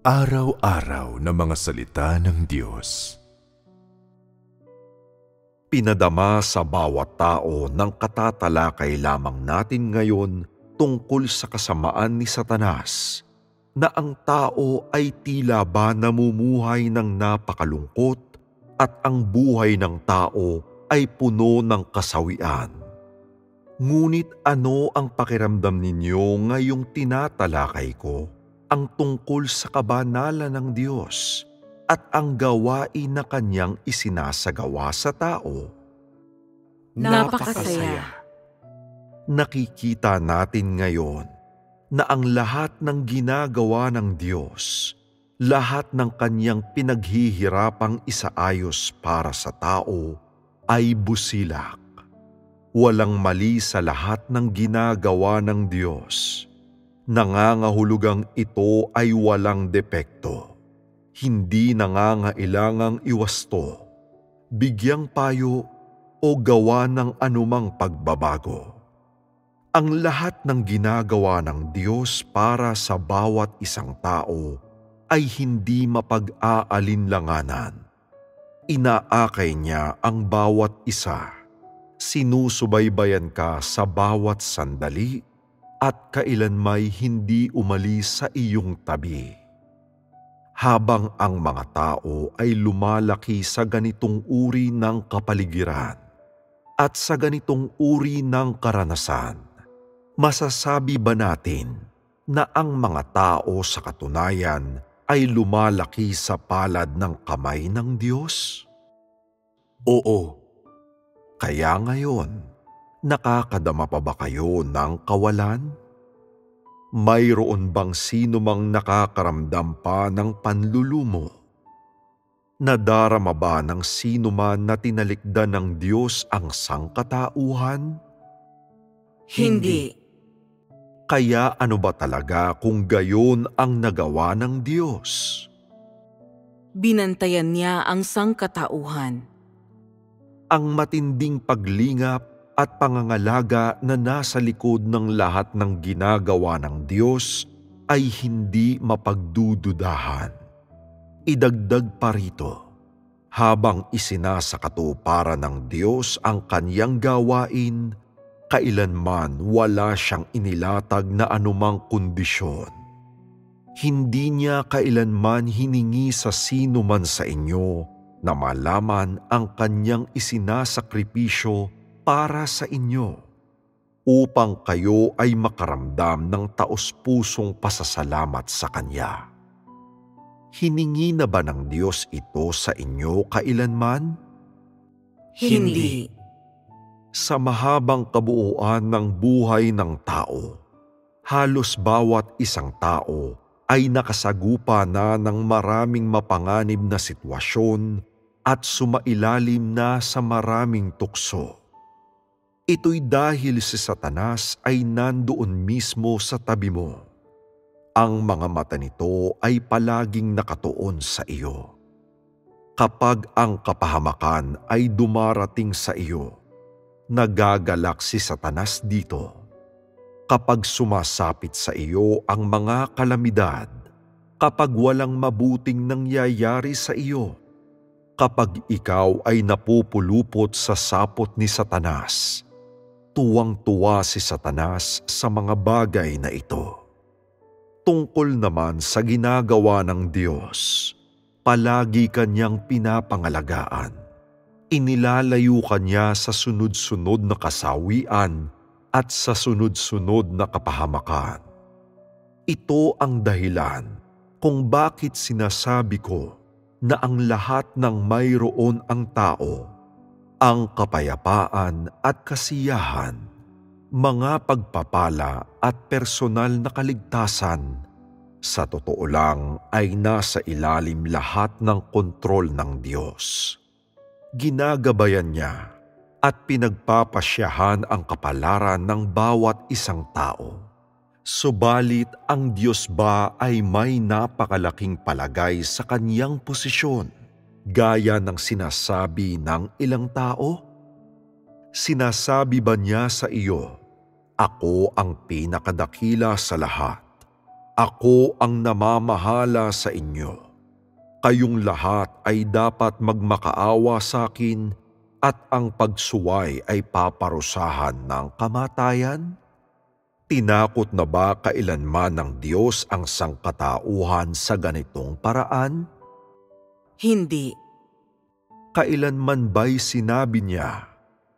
Araw-araw na mga salita ng Diyos. Pinadama sa bawat tao ng katatalakay lamang natin ngayon tungkol sa kasamaan ni Satanas, na ang tao ay tila ba namumuhay ng napakalungkot at ang buhay ng tao ay puno ng kasawian. Ngunit ano ang pakiramdam ninyo ngayong tinatalakay ko ang tungkol sa kabanalan ng Diyos at ang gawain na kanyang isinasagawa sa tao? Napakasaya. Nakikita natin ngayon na ang lahat ng ginagawa ng Diyos, lahat ng kanyang pinaghihirapang isaayos para sa tao ay busilak. Walang mali sa lahat ng ginagawa ng Diyos. Nangangahulugang ito ay walang depekto. Hindi nangangailangang iwasto, bigyang payo o gawa ng anumang pagbabago. Ang lahat ng ginagawa ng Diyos para sa bawat isang tao ay hindi mapag-aalinlanganan. Inaakay niya ang bawat isa. Sinusubaybayan ka sa bawat sandali at kailanmay hindi umalis sa iyong tabi. Habang ang mga tao ay lumalaki sa ganitong uri ng kapaligiran at sa ganitong uri ng karanasan, masasabi ba natin na ang mga tao sa katunayan ay lumalaki sa palad ng kamay ng Diyos? Oo. Kaya ngayon, nakakadama pa ba kayo ng kawalan? Mayroon bang sino mang nakakaramdam pa ng panlulumo? Nadarama ba ng sino man na tinalikdan ng Diyos ang sangkatauhan? Hindi. Kaya ano ba talaga kung gayon ang nagawa ng Diyos? Binantayan niya ang sangkatauhan. Ang matinding paglingap at pangangalaga na nasa likod ng lahat ng ginagawa ng Diyos ay hindi mapagdududahan. Idagdag pa rito, habang isinasakatuparan ng Diyos ang kanyang gawain, kailanman wala siyang inilatag na anumang kondisyon. Hindi niya kailanman hiningi sa sino man sa inyo na malaman ang kanyang isinasakripisyo para sa inyo, upang kayo ay makaramdam ng taos-pusong pasasalamat sa Kanya. Hiningi na ba ng Diyos ito sa inyo kailanman? Hindi. Sa mahabang kabuuan ng buhay ng tao, halos bawat isang tao ay nakasagupa na ng maraming mapanganib na sitwasyon at sumailalim na sa maraming tukso. Ito'y dahil si Satanas ay nandoon mismo sa tabi mo. Ang mga mata nito ay palaging nakatuon sa iyo. Kapag ang kapahamakan ay dumarating sa iyo, nagagalak si Satanas dito. Kapag sumasapit sa iyo ang mga kalamidad, kapag walang mabuting nangyayari sa iyo, kapag ikaw ay napupulupot sa sapot ni Satanas, tuwang-tuwa si Satanas sa mga bagay na ito. Tungkol naman sa ginagawa ng Diyos, palagi kanyang pinapangalagaan. Inilalayo kanya sa sunod-sunod na kasawian at sa sunod-sunod na kapahamakan. Ito ang dahilan kung bakit sinasabi ko na ang lahat ng mayroon ang tao, ang kapayapaan at kasiyahan, mga pagpapala at personal na kaligtasan, sa totoo lang ay nasa ilalim lahat ng kontrol ng Diyos. Ginagabayan niya at pinagpapasyahan ang kapalaran ng bawat isang tao. Subalit ang Diyos ba ay may napakalaking palagay sa kanyang posisyon, gaya ng sinasabi ng ilang tao? Sinasabi ba niya sa iyo, "Ako ang pinakadakila sa lahat"? Ako ang namamahala sa inyo. Kayong lahat ay dapat magmakaawa sa akin at ang pagsuway ay paparusahan ng kamatayan? Tinakot na ba kailanman ng Diyos ang sangkatauhan sa ganitong paraan? Hindi. Kailanman ba'y sinabi niya,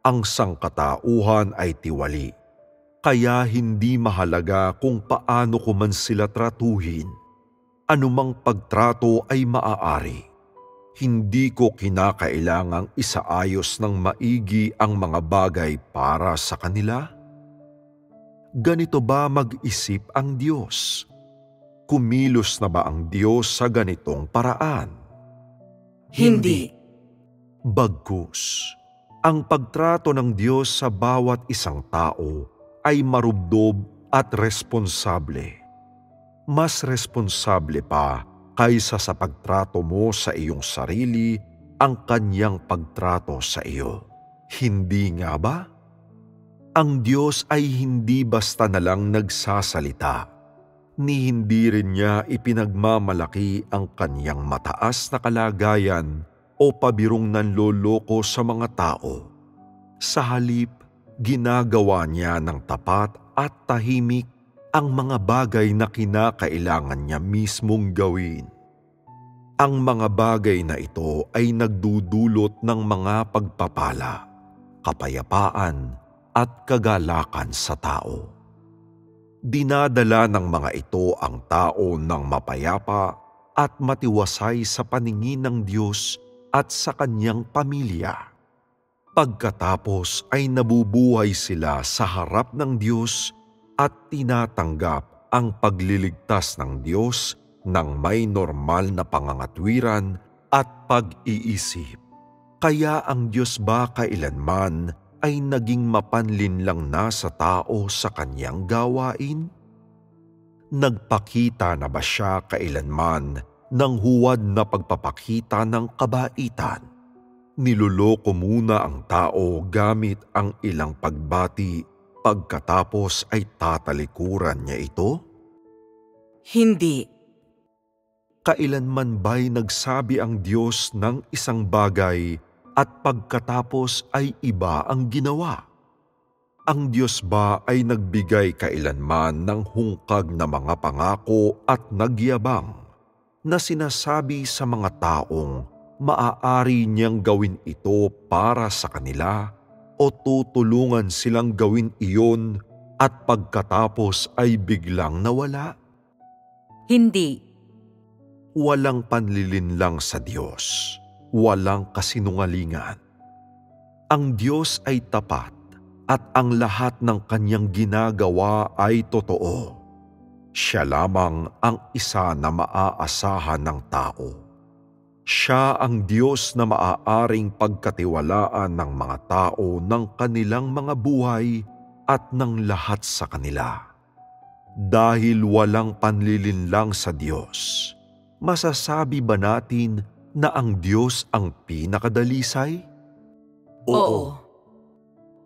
ang sangkatauhan ay tiwali, kaya hindi mahalaga kung paano ko man sila tratuhin. Anumang pagtrato ay maaari. Hindi ko kinakailangang isaayos ng maigi ang mga bagay para sa kanila? Ganito ba mag-isip ang Diyos? Kumilos na ba ang Diyos sa ganitong paraan? Hindi. Bagkus, ang pagtrato ng Diyos sa bawat isang tao ay marubdob at responsable. Mas responsable pa kaysa sa pagtrato mo sa iyong sarili ang kanyang pagtrato sa iyo. Hindi nga ba? Ang Diyos ay hindi basta na lang nagsasalita, ni hindi rin niya ipinagmamalaki ang kanyang mataas na kalagayan o pabirong nanloloko sa mga tao. Sa halip, ginagawa niya ng tapat at tahimik ang mga bagay na kinakailangan niya mismong gawin. Ang mga bagay na ito ay nagdudulot ng mga pagpapala, kapayapaan at kagalakan sa tao. Dinadala ng mga ito ang tao ng mapayapa at matiwasay sa paningin ng Diyos at sa kanyang pamilya. Pagkatapos ay nabubuhay sila sa harap ng Diyos at tinatanggap ang pagliligtas ng Diyos ng may normal na pangangatwiran at pag-iisip. Kaya ang Diyos ba kailanman ay naging mapanlinlang na sa tao sa kanyang gawain? Nagpakita na ba siya kailanman ng huwad na pagpapakita ng kabaitan? Niloloko muna ang tao gamit ang ilang pagbati, pagkatapos ay tatalikuran niya ito? Hindi. Kailanman ba'y nagsabi ang Diyos ng isang bagay at pagkatapos ay iba ang ginawa? Ang Diyos ba ay nagbigay kailanman ng hungkag na mga pangako at nagyabang na sinasabi sa mga taong maaari niyang gawin ito para sa kanila o tutulungan silang gawin iyon at pagkatapos ay biglang nawala? Hindi. Walang panlilinlang sa Diyos, walang kasinungalingan. Ang Diyos ay tapat at ang lahat ng kanyang ginagawa ay totoo. Siya lamang ang isa na maaasahan ng tao. Siya ang Diyos na maaaring pagkatiwalaan ng mga tao ng kanilang mga buhay at ng lahat sa kanila. Dahil walang panlilinlang sa Diyos, masasabi ba natin na ang Diyos ang pinakadalisay? Oo.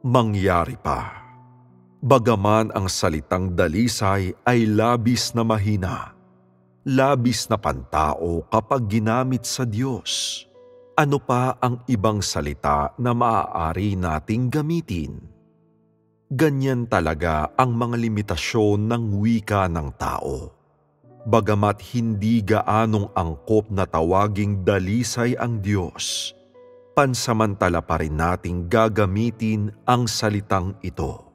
Mangyari pa. Bagaman ang salitang dalisay ay labis na mahina, labis na pantao kapag ginamit sa Diyos, ano pa ang ibang salita na maaari nating gamitin? Ganyan talaga ang mga limitasyon ng wika ng tao. Bagamat hindi gaanong angkop na tawaging dalisay ang Diyos, pansamantala pa rin nating gagamitin ang salitang ito.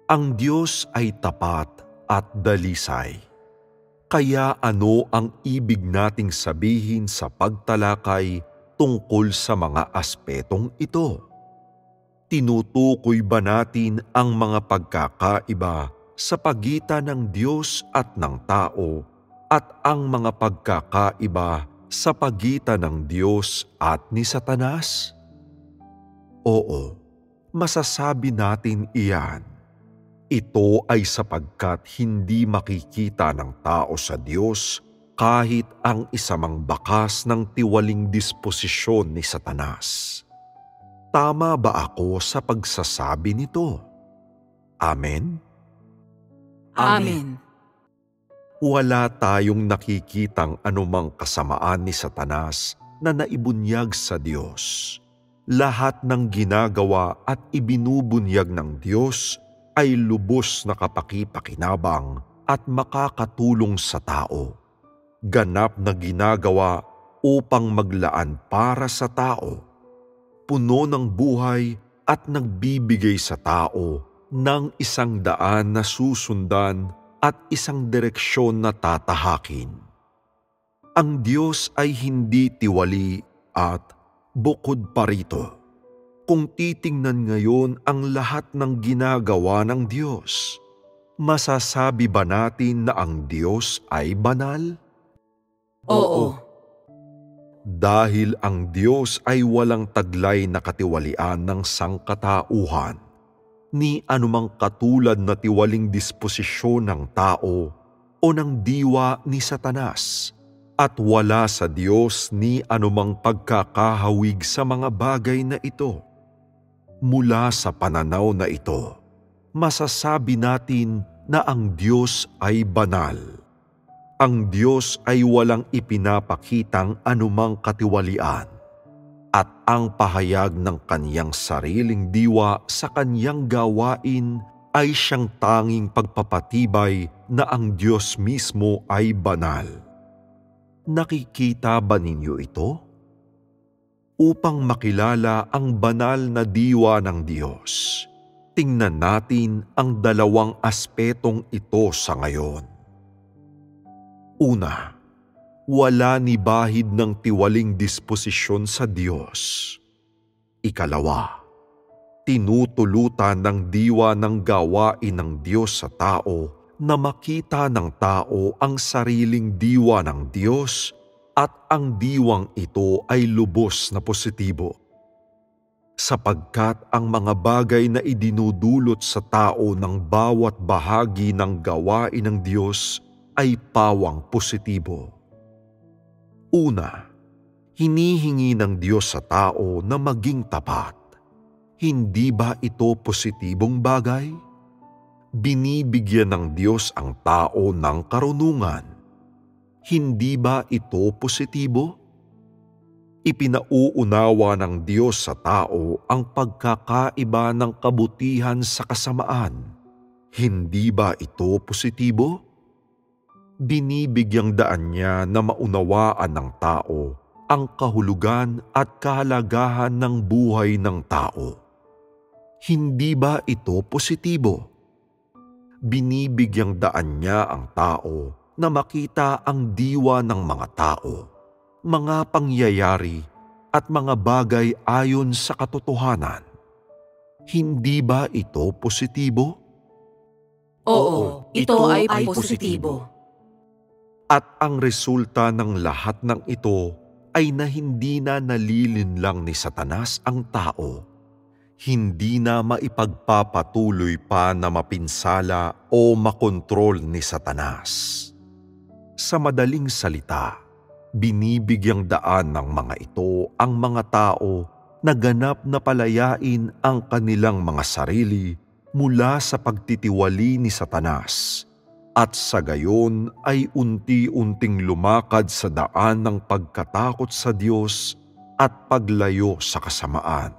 Ang Diyos ay tapat at dalisay. Kaya ano ang ibig nating sabihin sa pagtalakay tungkol sa mga aspetong ito? Tinutukoy ba natin ang mga pagkakaiba sa pagitan ng Diyos at ng tao at ang mga pagkakaiba sa pagitan ng Diyos at ni Satanas? Oo, masasabi natin iyan. Ito ay sapagkat hindi makikita ng tao sa Diyos kahit ang isamang bakas ng tiwaling disposisyon ni Satanas. Tama ba ako sa pagsasabi nito? Amen? Amen. Wala tayong nakikitang anumang kasamaan ni Satanas na naibunyag sa Diyos. Lahat ng ginagawa at ibinubunyag ng Diyos ay lubos na kapakipakinabang at makakatulong sa tao. Ganap na ginagawa upang maglaan para sa tao. Puno ng buhay at nagbibigay sa tao ng isang daan na susundan at isang direksyon na tatahakin. Ang Diyos ay hindi tiwali at bukod pa rito. Kung titingnan ngayon ang lahat ng ginagawa ng Diyos, masasabi ba natin na ang Diyos ay banal? Oo. Dahil ang Diyos ay walang taglay na katiwalian ng sangkatauhan, ni anumang katulad na tiwaling disposisyon ng tao o ng diwa ni Satanas, at wala sa Diyos ni anumang pagkakahawig sa mga bagay na ito. Mula sa pananaw na ito, masasabi natin na ang Diyos ay banal. Ang Diyos ay walang ipinapakitang anumang katiwalian, at ang pahayag ng kaniyang sariling diwa sa kaniyang gawain ay siyang tanging pagpapatibay na ang Diyos mismo ay banal. Nakikita ba ninyo ito? Upang makilala ang banal na diwa ng Diyos, tingnan natin ang dalawang aspetong ito sa ngayon. Una, wala ni bahid ng tiwaling disposisyon sa Diyos. Ikalawa, tinutulutan ng diwa ng gawain ng Diyos sa tao na makita ng tao ang sariling diwa ng Diyos at ang diwang ito ay lubos na positibo. Sapagkat ang mga bagay na idinudulot sa tao ng bawat bahagi ng gawain ng Diyos ay pawang positibo. Una, hinihingi ng Diyos sa tao na maging tapat. Hindi ba ito positibong bagay? Binibigyan ng Diyos ang tao ng karunungan. Hindi ba ito positibo? Ipinauunawa ng Diyos sa tao ang pagkakaiba ng kabutihan sa kasamaan. Hindi ba ito positibo? Binibigyang daan niya na maunawaan ng tao ang kahulugan at kahalagahan ng buhay ng tao. Hindi ba ito positibo? Binibigyang daan niya ang tao na makita ang diwa ng mga tao, mga pangyayari at mga bagay ayon sa katotohanan. Hindi ba ito positibo? Oo, ito ay positibo. At ang resulta ng lahat ng ito ay na hindi na nalilinlang ni Satanas ang tao. Hindi na maipagpapatuloy pa na mapinsala o makontrol ni Satanas. Sa madaling salita, binibigyang daan ng mga ito ang mga tao na ganap na palayain ang kanilang mga sarili mula sa pagtitiwali ni Satanas, at sa gayon ay unti-unting lumakad sa daan ng pagkatakot sa Diyos at paglayo sa kasamaan.